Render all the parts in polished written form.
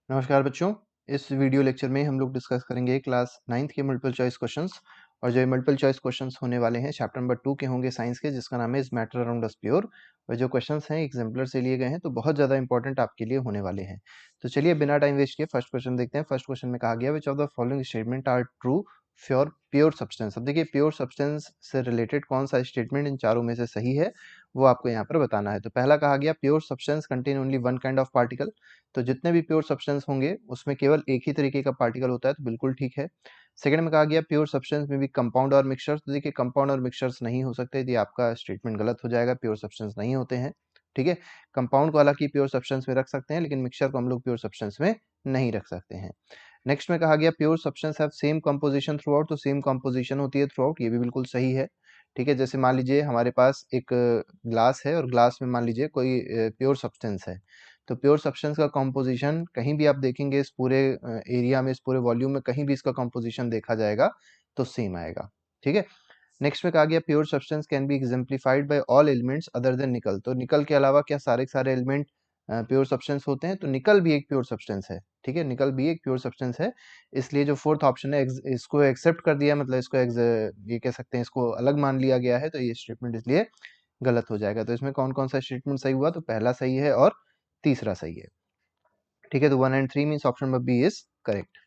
नमस्कार बच्चों। इस वीडियो लेक्चर में हम लोग डिस्कस करेंगे क्लास 9th के मल्टीपल चॉइस क्वेश्चंस। और जो मल्टीपल चॉइस क्वेश्चंस होने वाले हैं चैप्टर नंबर 2 के होंगे साइंस के, जिसका नाम है is matter around us pure. और जो क्वेश्चंस हैं एग्जाम्पलर से लिए गए हैं, तो बहुत ज़्यादा इंपॉर्टेंट आपके लिए होने वाले हैं। तो चलिए बिना टाइम वेस्ट किए फर्स्ट क्वेश्चन देखते हैं। फर्स्ट क्वेश्चन में कहा गया which of the following statement are true for pure substance. अब देखिए प्योर सब्सटेंस से रिलेटेड कौन सा स्टेटमेंट इन चारों में से सही है वो आपको यहाँ पर बताना है। तो पहला कहा गया pure substance contain only one kind of particle. तो जितने भी प्योर सब्सटेंस होंगे उसमें केवल एक ही तरीके का पार्टिकल होता है, तो बिल्कुल ठीक है। सेकंड में कहा गया प्योर सब्सटेंस में भी कंपाउंड और मिक्सचर्स। तो देखिए कंपाउंड और मिक्सचर्स नहीं हो सकते, यदि आपका स्टेटमेंट गलत हो जाएगा, प्योर सब्सटेंस नहीं होते हैं। ठीक है, कंपाउंड को हालांकि प्योर सब्सटेंस में रख सकते हैं, लेकिन मिक्सचर को हम लोग प्योर सब्सटेंस में नहीं रख सकते हैं। नेक्स्ट में कहा गया pure substance have same composition through out. तो सेम कंपोजिशन होती है थ्रू आउट, ये भी बिल्कुल सही है। ठीक है, जैसे मान लीजिए हमारे पास एक ग्लास है और ग्लास में मान लीजिए कोई प्योर सब्सटेंस है। तो प्योर सब्सटेंस का कॉम्पोजिशन कहीं भी आप देखेंगे इस पूरे एरिया में, इस पूरे वॉल्यूम में कहीं भी इसका कॉम्पोजिशन देखा जाएगा तो सेम आएगा। ठीक है, नेक्स्ट में कहा गया pure substance can be exemplified by all elements other than nickel. तो निकल के अलावा क्या सारे के सारे एलिमेंट प्योर सब्सटेंस होते हैं? तो निकल भी एक प्योर सब्सटेंस है। ठीक है, निकल भी एक प्योर सब्सटेंस है। इसलिए जो फोर्थ ऑप्शन है इसको एक्सेप्ट कर दिया, मतलब इसको ये कह सकते हैं इसको अलग मान लिया गया है, तो ये स्टेटमेंट इसलिए गलत हो जाएगा। तो इसमें कौन कौन सा स्टेटमेंट सही हुआ? तो पहला सही है और तीसरा सही है। ठीक है, तो 1 and 3 means option number B is correct.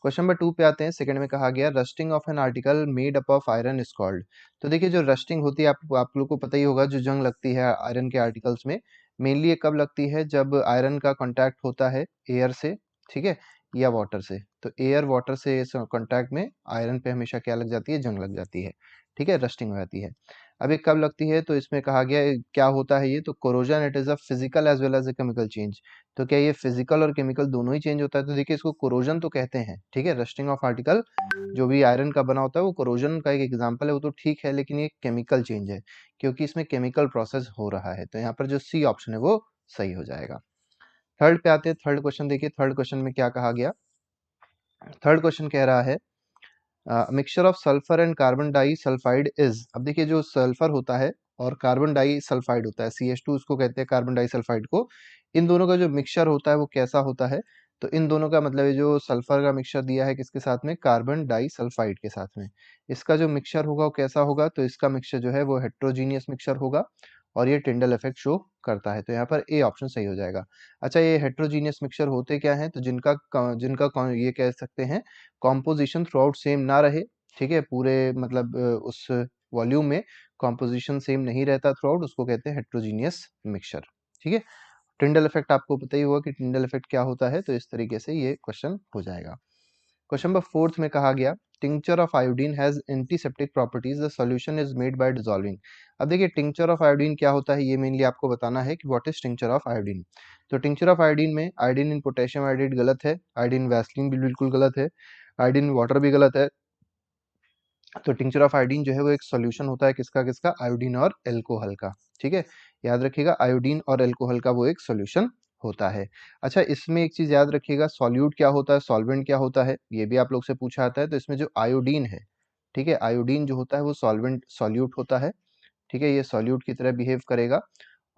Question number 2 पे आते हैं। सेकंड में कहा गया rusting of an article made up of iron is called. तो देखिए जो रस्टिंग होती है आप लोग को पता ही होगा, जो जंग लगती है आयरन के आर्टिकल्स में, मेनली ये कब लगती है? जब आयरन का कांटेक्ट होता है एयर से, ठीक है, या वाटर से। तो एयर वाटर से कांटेक्ट में आयरन पे हमेशा क्या लग जाती है? जंग लग जाती है। ठीक है, रस्टिंग हो जाती है। अब ये कब लगती है? तो इसमें कहा गया क्या होता है ये? तो corrosion it is a physical as well as a chemical change. तो क्या ये फिजिकल और केमिकल दोनों ही चेंज होता है? तो देखिए इसको कोरोजन तो कहते हैं। ठीक है, रस्टिंग ऑफ आर्टिकल जो भी आयरन का बना होता है वो कोरोजन का एक एग्जांपल है, वो तो ठीक है, लेकिन ये केमिकल चेंज है क्योंकि इसमें केमिकल प्रोसेस हो रहा है। तो यहाँ पर जो सी ऑप्शन है वो सही हो जाएगा। थर्ड पे आते हैं। थर्ड क्वेश्चन देखिए, थर्ड क्वेश्चन में क्या कहा गया? थर्ड क्वेश्चन कह रहा है mixture of sulphur and carbon disulphide. Is देखिए जो सल्फर होता है और कार्बन डाई सल्फाइड होता है, CH2 उसको कहते हैं, कार्बन डाई सल्फाइड को, इन दोनों का जो मिक्सचर होता है वो कैसा होता है? तो इन दोनों का मतलब ये जो सल्फर का मिक्सचर दिया है किसके साथ में? कार्बन डाई सल्फाइड के साथ में। इसका जो मिक्सचर होगा वो कैसा होगा? तो इसका मिक्सचर जो है वो हेट्रोजीनियस मिक्सचर होगा और ये टिंडल इफेक्ट शो करता है। तो यहाँ पर ए ऑप्शन सही हो जाएगा। अच्छा, ये हेट्रोजीनियस मिक्सचर होते क्या हैं? तो ये कह सकते हैं कॉम्पोजिशन थ्रू आउट सेम ना रहे। ठीक है, पूरे मतलब उस वॉल्यूम में कॉम्पोजिशन सेम नहीं रहता थ्रू आउट, उसको कहते हैं हेट्रोजीनियस मिक्सचर। ठीक है, टिंडल इफेक्ट आपको पता ही होगा कि टिंडल इफेक्ट क्या होता है, तो इस तरीके से ये क्वेश्चन हो जाएगा। क्वेश्चन नंबर फोर्थ में कहा गया tincture of iodine has antiseptic properties the solution is made by dissolving. अब देखिए टिंक्चर ऑफ आयोडीन क्या होता है, ये मेनली आपको बताना है कि what is tincture of iodine. तो टिंक्चर ऑफ आयोडीन में आयोडीन इन पोटेशियम आयोडाइड गलत है, आयोडीन वैसलीन भी बिल्कुल गलत है, आयोडीन वाटर भी गलत है। तो टिंक्चर ऑफ आयोडीन जो है वो एक सॉल्यूशन होता है किसका किसका? आयोडीन और एल्कोहल का। ठीक है, याद रखिएगा आयोडीन और एल्कोहल का वो एक सॉल्यूशन होता है। अच्छा, इसमें एक चीज याद रखिएगा, सॉल्यूट क्या होता है, सॉल्वेंट क्या होता है, ये भी आप लोग से पूछा आता है। तो इसमें जो आयोडीन है, ठीक है, आयोडीन जो होता है वो सॉल्वेंट सॉल्यूट होता है। ठीक है, ये सॉल्यूट की तरह बिहेव करेगा।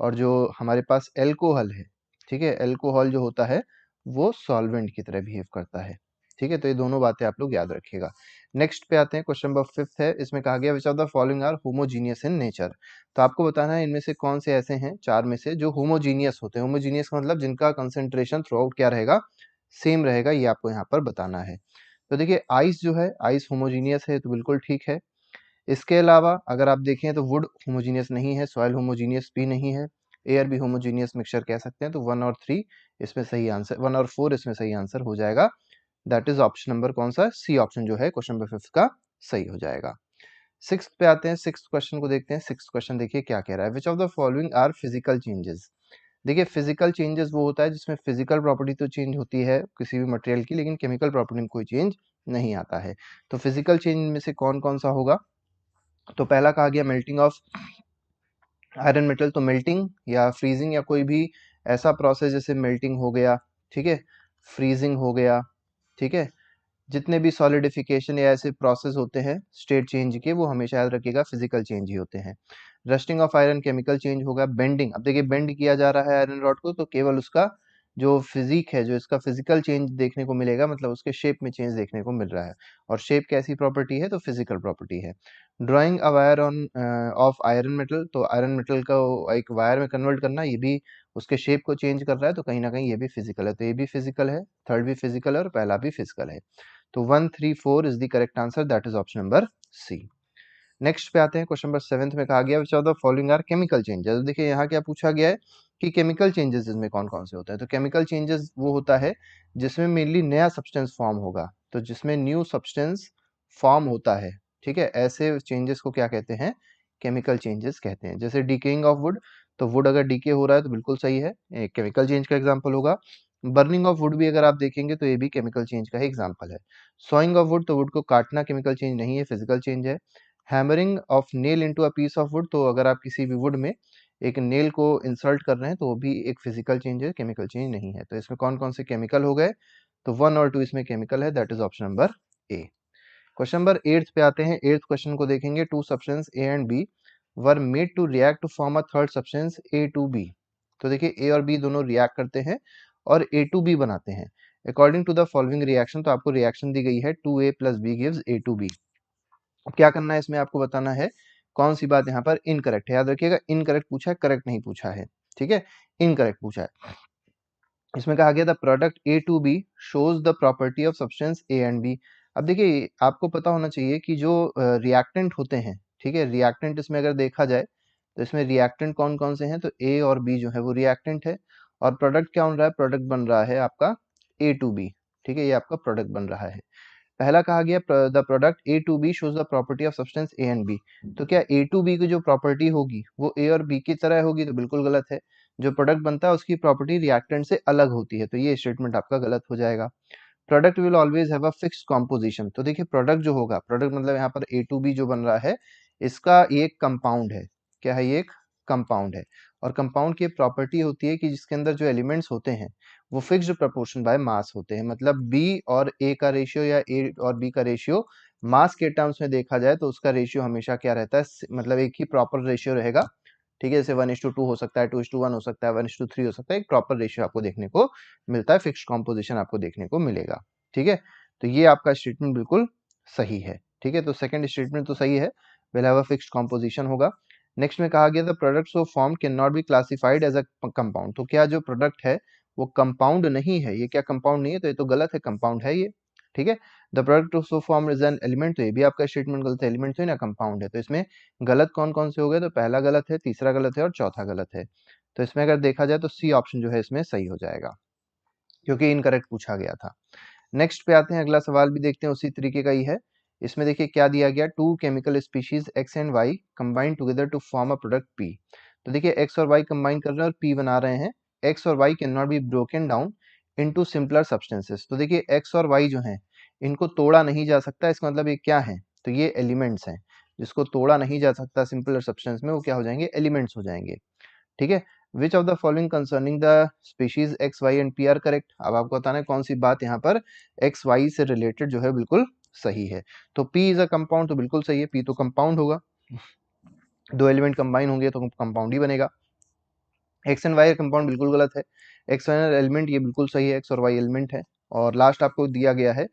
और जो हमारे पास एल्कोहल है, ठीक है, एल्कोहल जो होता है वो सॉल्वेंट की तरह बिहेव करता है। ठीक है, तो ये दोनों बातें आप लोग याद रखिएगा। नेक्स्ट पे आते हैं। क्वेश्चन नंबर फिफ्थ है। इसमें कहा गया which of the following are homogeneous in nature. तो आपको बताना है इनमें से कौन से ऐसे हैं चार में से जो होमोजीनियस होते हैं। होमोजीनियस का मतलब जिनका कंसेंट्रेशन थ्रू आउट क्या रहेगा? सेम रहेगा, ये आपको यहाँ पर बताना है। तो देखिए आइस जो है, आइस होमोजीनियस है, तो बिल्कुल ठीक है। इसके अलावा अगर आप देखें तो वुड होमोजीनियस नहीं है, सॉइल होमोजीनियस भी नहीं है, एयर भी होमोजीनियस मिक्सचर कह सकते हैं। तो 1 और 3 इसमें सही आंसर, 1 और 4 इसमें सही आंसर हो जाएगा। दैट इज ऑप्शन नंबर कौन सा? सी ऑप्शन जो है क्वेश्चन नंबर फिफ्थ का सही हो जाएगा। सिक्स पे आते हैं। सिक्स क्वेश्चन को देखते हैं। सिक्स क्वेश्चन देखिए क्या कह रहा है, which of the following are physical changes. देखिए फिजिकल चेंजेस वो होता है जिसमें फिजिकल प्रॉपर्टी तो चेंज होती है किसी भी मटेरियल की, लेकिन केमिकल प्रॉपर्टी में कोई चेंज नहीं आता है। तो फिजिकल चेंज में से कौन कौन सा होगा? तो पहला कहा गया मेल्टिंग ऑफ आयरन मेटल। तो मेल्टिंग या फ्रीजिंग या कोई भी ऐसा प्रोसेस जैसे मेल्टिंग हो गया, ठीक है, फ्रीजिंग हो गया, ठीक है, जितने भी सॉलिडिफिकेशन या ऐसे प्रोसेस होते हैं स्टेट चेंज के, वो हमेशा याद रखिएगा फिजिकल चेंज ही होते हैं। Rusting of iron chemical change होगा। बेंडिंग, अब देखिए बेंड किया जा रहा है आयरन रॉड को, तो केवल उसका जो फिजिक है, जो इसका फिजिकल चेंज देखने को मिलेगा, मतलब उसके शेप में चेंज देखने को मिल रहा है। और शेप कैसी प्रॉपर्टी है? तो फिजिकल प्रॉपर्टी है। Drawing a wire on off iron metal, तो आयरन मेटल को एक वायर में कन्वर्ट करना, ये भी उसके शेप को चेंज कर रहा है, तो कहीं ना कहीं ये भी फिजिकल है। तो ये भी फिजिकल है, थर्ड भी फिजिकल है और पहला भी फिजिकल है। तो 1, 3, 4 is the correct answer, that is option number C. Next पे आते हैं, क्वेश्चन नंबर 7 में कहा गया which of the following are chemical changes. देखिए यहाँ क्या पूछा गया है कि केमिकल चेंजेस इसमें कौन कौन से होते हैं। तो केमिकल चेंजेस वो होता है जिसमें मेनली नया सब्सटेंस फॉर्म होगा, तो जिसमें न्यू सब्सटेंस फॉर्म होता है, ठीक है, ऐसे चेंजेस को क्या कहते हैं? केमिकल चेंजेस कहते हैं। जैसे डिकेइंग ऑफ वुड, तो वुड अगर डीके हो रहा है तो बिल्कुल सही है, एक केमिकल चेंज का एग्जाम्पल होगा। बर्निंग ऑफ वुड भी अगर आप देखेंगे तो ये भी केमिकल चेंज का ही एग्जाम्पल है। सॉइंग ऑफ वुड, तो वुड को काटना केमिकल चेंज नहीं है, फिजिकल चेंज है। Hammering of nail into a piece of wood, तो अगर आप किसी भी वुड में एक नेल को इंसर्ट कर रहे हैं तो वो भी एक फिजिकल चेंज है, केमिकल चेंज नहीं है। तो इसमें कौन कौन से केमिकल हो गए? तो 1 और 2 इसमें केमिकल है, that is option number A. Question number 8 पे आते हैं। 8th क्वेश्चन को देखेंगे। Two substance A and B were made to react to form a third substance A two B. तो देखिए ए और बी दोनों रिएक्ट करते हैं और ए टू बी बनाते हैं according to the following reaction. तो आपको रिएक्शन दी गई है 2a plus B gives A two B. अब क्या करना है इसमें? आपको बताना है कौन सी बात यहाँ पर इनकरेक्ट है। याद रखिएगा, इनकरेक्ट पूछा है, करेक्ट नहीं पूछा है, ठीक है, इनकरेक्ट पूछा है। इसमें कहा गया the product A two B shows the property of substance A and B. अब देखिए आपको पता होना चाहिए कि जो रिएक्टेंट होते हैं, ठीक है, रिएक्टेंट इसमें अगर देखा जाए तो इसमें रिएक्टेंट कौन कौन से हैं? तो ए और बी जो है वो रिएक्टेंट है। और प्रोडक्ट क्या बन रहा है? प्रोडक्ट बन रहा है आपका ए टू बी, ठीक है, ये आपका प्रोडक्ट बन रहा है। पहला कहा गया the product A two B shows the property of substance A and B. तो क्या ए टू बी की जो प्रॉपर्टी होगी वो ए और बी की तरह होगी? तो बिल्कुल गलत है। जो प्रोडक्ट बनता है उसकी प्रॉपर्टी रिएक्टेंट से अलग होती है, तो ये स्टेटमेंट आपका गलत हो जाएगा। Product will always have a fixed composition, तो देखिए प्रोडक्ट जो होगा, प्रोडक्ट मतलब यहाँ पर ए टू बी जो बन रहा है इसका ये एक कंपाउंड है। क्या है? ये एक कंपाउंड है। और कंपाउंड की प्रॉपर्टी होती है कि जिसके अंदर जो एलिमेंट्स होते हैं वो फिक्स्ड प्रपोर्शन बाय मास होते हैं। मतलब बी और ए का रेशियो या ए और बी का रेशियो मास के टर्म्स में देखा जाए तो उसका रेशियो हमेशा क्या रहता है? मतलब एक ही प्रॉपर रेशियो रहेगा, ठीक है। जैसे 1:2 हो सकता है, 2:1 हो सकता है, 1:3 हो सकता है, एक प्रॉपर रेशियो आपको देखने को मिलता है, फिक्स्ड कॉम्पोजिशन आपको देखने को मिलेगा, ठीक है। तो ये आपका स्टेटमेंट बिल्कुल सही है, ठीक है। तो सेकंड स्टेटमेंट तो सही है, will have a fixed composition होगा। नेक्स्ट में कहा गया था products of form can not be classified as a compound. तो क्या जो प्रोडक्ट है वो कंपाउंड नहीं है? ये क्या कंपाउंड नहीं है? तो ये तो गलत है, कंपाउंड है ये, ठीक है। The product of form is an element, तो ये भी आपका स्टेटमेंट गलत है, एलिमेंट तो ही ना कंपाउंड है। तो इसमें गलत कौन कौन से हो गए? तो पहला गलत है, तीसरा गलत है और चौथा गलत है। तो इसमें अगर देखा जाए तो सी ऑप्शन जो है इसमें सही हो जाएगा, क्योंकि इनकरेक्ट पूछा गया था। नेक्स्ट पे आते हैं, अगला सवाल भी देखते हैं, उसी तरीके का ही है। इसमें देखिए क्या दिया गया, two chemical species X and Y combine together to form a product P. तो देखिए एक्स और वाई कंबाइन कर रहे हैं और पी बना रहे हैं। एक्स और Y can not be broken down into simpler substances. तो देखिए एक्स और वाई जो हैं इनको तोड़ा नहीं जा सकता, इसका मतलब ये क्या है? तो ये एलिमेंट्स हैं, जिसको तोड़ा नहीं जा सकता सिंपलर सब्सटेंस में, वो क्या हो जाएंगे? एलिमेंट्स हो जाएंगे, ठीक है। Which of the following concerning the species X Y and P are correct. अब आपको बताना है कौन सी बात यहाँ पर एक्स वाई से रिलेटेड जो है बिल्कुल सही है। तो पी इज अ कंपाउंड, तो बिल्कुल सही है, पी तो कंपाउंड होगा, दो एलिमेंट कंबाइन होंगे तो कंपाउंड ही बनेगा। एक्स एंड वाई कंपाउंड बिल्कुल गलत है, एक्स वाई एलिमेंट ये बिल्कुल सही है, एक्स और वाई एलिमेंट है। और लास्ट आपको दिया गया है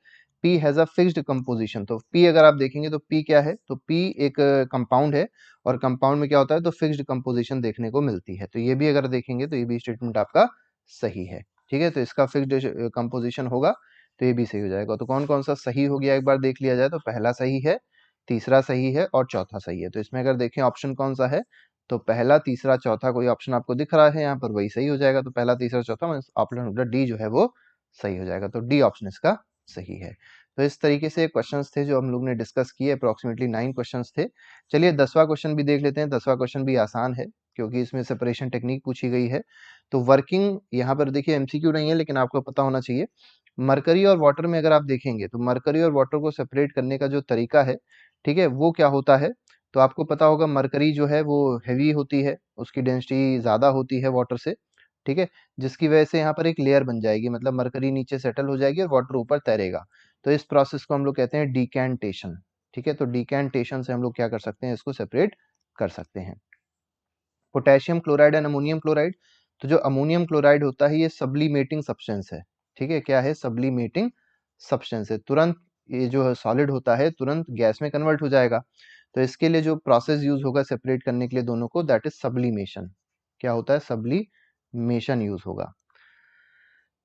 P has a fixed composition. तो पी अगर आप देखेंगे तो पी क्या है? तो पी एक कंपाउंड है और कंपाउंड में क्या होता है? तो फिक्स्ड कंपोजिशन देखने को मिलती है। तो ये भी अगर देखेंगे तो ये भी स्टेटमेंट आपका सही है, ठीक है। तो इसका फिक्स्ड कंपोजिशन होगा तो ये भी सही हो जाएगा। तो कौन कौन सा सही हो गया एक बार देख लिया जाए तो पहला सही है, तीसरा सही है और चौथा सही है। तो इसमें अगर देखें ऑप्शन कौन सा है, तो पहला, तीसरा, चौथा कोई ऑप्शन आपको दिख रहा है यहाँ पर, वही सही हो जाएगा। तो पहला, तीसरा, चौथा ऑप्शन डी जो है वो सही हो जाएगा। तो डी ऑप्शन इसका सही है। तो इस तरीके से क्वेश्चंस थे जो हम लोग ने डिस्कस किए, अप्रोक्सीमेटली 9 क्वेश्चंस थे। चलिए 10वां क्वेश्चन भी देख लेते हैं। 10वां क्वेश्चन भी आसान है क्योंकि इसमें सेपरेशन टेक्निक पूछी गई है। तो वर्किंग यहाँ पर देखिए एमसीक्यू नहीं है, लेकिन आपको पता होना चाहिए। मरकरी और वाटर में अगर आप देखेंगे तो मरकरी और वाटर को सेपरेट करने का जो तरीका है, ठीक है, वो क्या होता है? तो आपको पता होगा मरकरी जो है वो हेवी होती है, उसकी डेंसिटी ज़्यादा होती है वाटर से, ठीक है, जिसकी वजह से यहाँ पर एक लेयर बन जाएगी, मतलब मरकरी नीचे सेटल हो जाएगी और वाटर ऊपर तैरेगा। तो इस प्रोसेस को हम लोग कहते हैं डिकैंटेशन, ठीक है। तो डिकैंटेशन से हम लोग क्या कर सकते हैं? इसको सेपरेट कर सकते हैं। Potassium chloride and ammonium chloride, तो जो अमोनियम क्लोराइड होता है ये सब्लिमेटिंग सब्सटेंस है, ठीक है, क्या है, सब्लिमेटिंग सब्सटेंस है, तुरंत ये जो सॉलिड होता है तुरंत गैस में कन्वर्ट हो जाएगा। तो इसके लिए जो प्रोसेस यूज होगा सेपरेट करने के लिए दोनों को, दैट इज सब्लिमेशन। क्या होता है, सब्लिमेशन यूज होगा।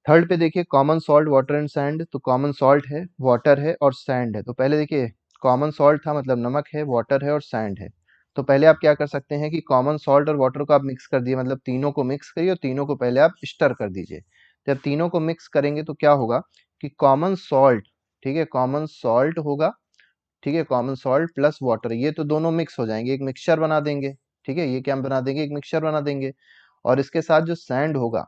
थर्ड पे देखिए common salt, water and sand. तो कॉमन सॉल्ट है, वाटर है और सैंड है। तो पहले देखिए कॉमन सॉल्ट था मतलब नमक है, वाटर है और सैंड है। तो पहले आप क्या कर सकते हैं कि कॉमन सॉल्ट और वाटर को आप मिक्स कर दिए, मतलब तीनों को मिक्स करिए और तीनों को पहले आप स्टर कर दीजिए। जब तीनों को मिक्स करेंगे तो क्या होगा कि कॉमन सॉल्ट, ठीक है, कॉमन सॉल्ट होगा, ठीक है, कॉमन सॉल्ट प्लस वाटर, ये तो दोनों मिक्स हो जाएंगे, एक मिक्सचर बना देंगे, ठीक है, ये क्या हम बना देंगे, एक मिक्सचर बना देंगे। और इसके साथ जो सैंड होगा,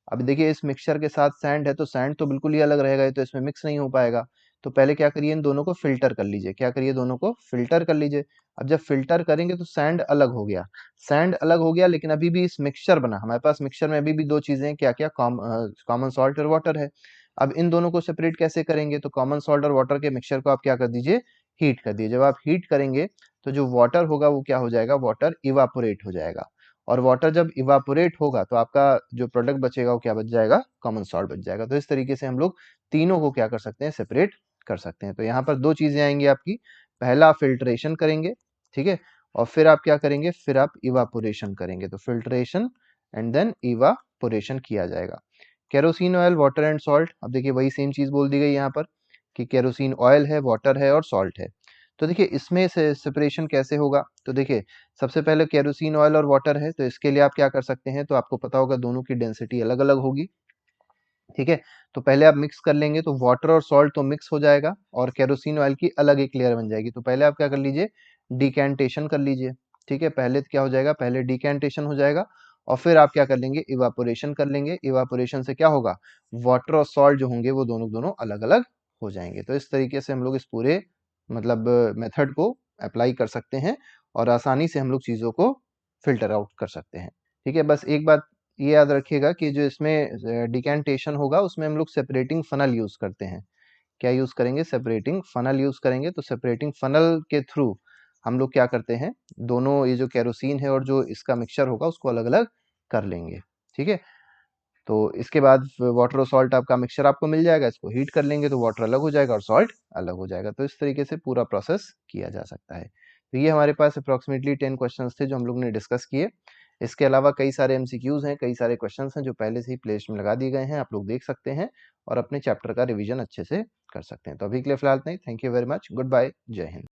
अब देखिए इस मिक्सचर के साथ सैंड है तो सैंड तो बिल्कुल ही अलग रहेगा, ये तो इसमें मिक्स नहीं हो पाएगा। तो पहले क्या करिए, इन दोनों को फिल्टर कर लीजिए, क्या करिए, दोनों को फिल्टर कर लीजिए। अब जब फिल्टर करेंगे तो सैंड अलग हो गया, सैंड अलग हो गया, लेकिन अभी भी इस मिक्सचर बना, हमारे पास मिक्सचर में अभी भी दो चीजें हैं, क्या क्या, कॉमन सॉल्ट और वाटर है। अब इन दोनों को सेपरेट कैसे करेंगे, तो कॉमन सॉल्ट और वाटर के मिक्सचर को आप क्या कर दीजिए, हीट कर दीजिए। जब आप हीट करेंगे तो जो वाटर होगा वो क्या हो जाएगा, वाटर इवापोरेट हो जाएगा। और वाटर जब इवापोरेट होगा तो आपका जो प्रोडक्ट बचेगा वो क्या बच जाएगा, कॉमन सॉल्ट बच जाएगा। तो इस तरीके से हम लोग तीनों को क्या कर सकते हैं, सेपरेट कर सकते हैं। तो यहाँ पर दो चीजें आएंगी आपकी, पहला फिल्ट्रेशन करेंगे, ठीक है, और फिर आप क्या करेंगे, फिर आप इवापोरेशन करेंगे। तो फिल्ट्रेशन एंड देन इवापोरेशन किया जाएगा। Kerosene oil, water and salt. अब देखिए वही सेम चीज बोल दी गई यहाँ पर कि केरोसिन ऑयल है, वाटर है और सॉल्ट है। तो देखिए इसमें से सेपरेशन कैसे होगा, तो देखिए सबसे पहले केरोसिन ऑयल और वाटर है, तो इसके लिए आप क्या कर सकते हैं, तो आपको पता होगा दोनों की डेंसिटी अलग अलग होगी, ठीक है। तो पहले आप मिक्स कर लेंगे तो वाटर और सॉल्ट तो मिक्स हो जाएगा और केरोसिन ऑयल की अलग एक लेयर बन जाएगी। तो पहले आप क्या कर लीजिए, डिकेंटेशन कर लीजिए, ठीक है, पहले तो क्या हो जाएगा, पहले डिकेंटेशन हो जाएगा और फिर आप क्या कर लेंगे, इवापोरेशन कर लेंगे। इवापोरेशन से क्या होगा, वाटर और सॉल्ट जो होंगे वो दोनों दोनों अलग अलग हो जाएंगे। तो इस तरीके से हम लोग इस पूरे मतलब मेथड को अप्लाई कर सकते हैं और आसानी से हम लोग चीज़ों को फिल्टर आउट कर सकते हैं, ठीक है। बस एक बात ये याद रखिएगा कि जो इसमें डिकेंटेशन होगा उसमें हम लोग सेपरेटिंग फनल यूज करते हैं। क्या यूज करेंगे, सेपरेटिंग फनल यूज करेंगे। तो सेपरेटिंग फनल के थ्रू हम लोग क्या करते हैं, दोनों ये जो केरोसिन है और जो इसका मिक्सचर होगा उसको अलग अलग कर लेंगे, ठीक है। तो इसके बाद वाटर और सॉल्ट आपका मिक्सचर आपको मिल जाएगा, इसको हीट कर लेंगे तो वाटर अलग हो जाएगा और सॉल्ट अलग हो जाएगा। तो इस तरीके से पूरा प्रोसेस किया जा सकता है। तो ये हमारे पास अप्रॉक्सीमेटली 10 क्वेश्चंस थे जो हम लोग ने डिस्कस किए। इसके अलावा कई सारे एमसीक्यूज हैं, कई सारे क्वेश्चंस हैं जो पहले से ही प्लेलिस्ट में लगा दिए गए हैं, आप लोग देख सकते हैं और अपने चैप्टर का रिवीजन अच्छे से कर सकते हैं। तो अभी के लिए फिलहाल नहीं, thank you very much, good bye, जय हिंद।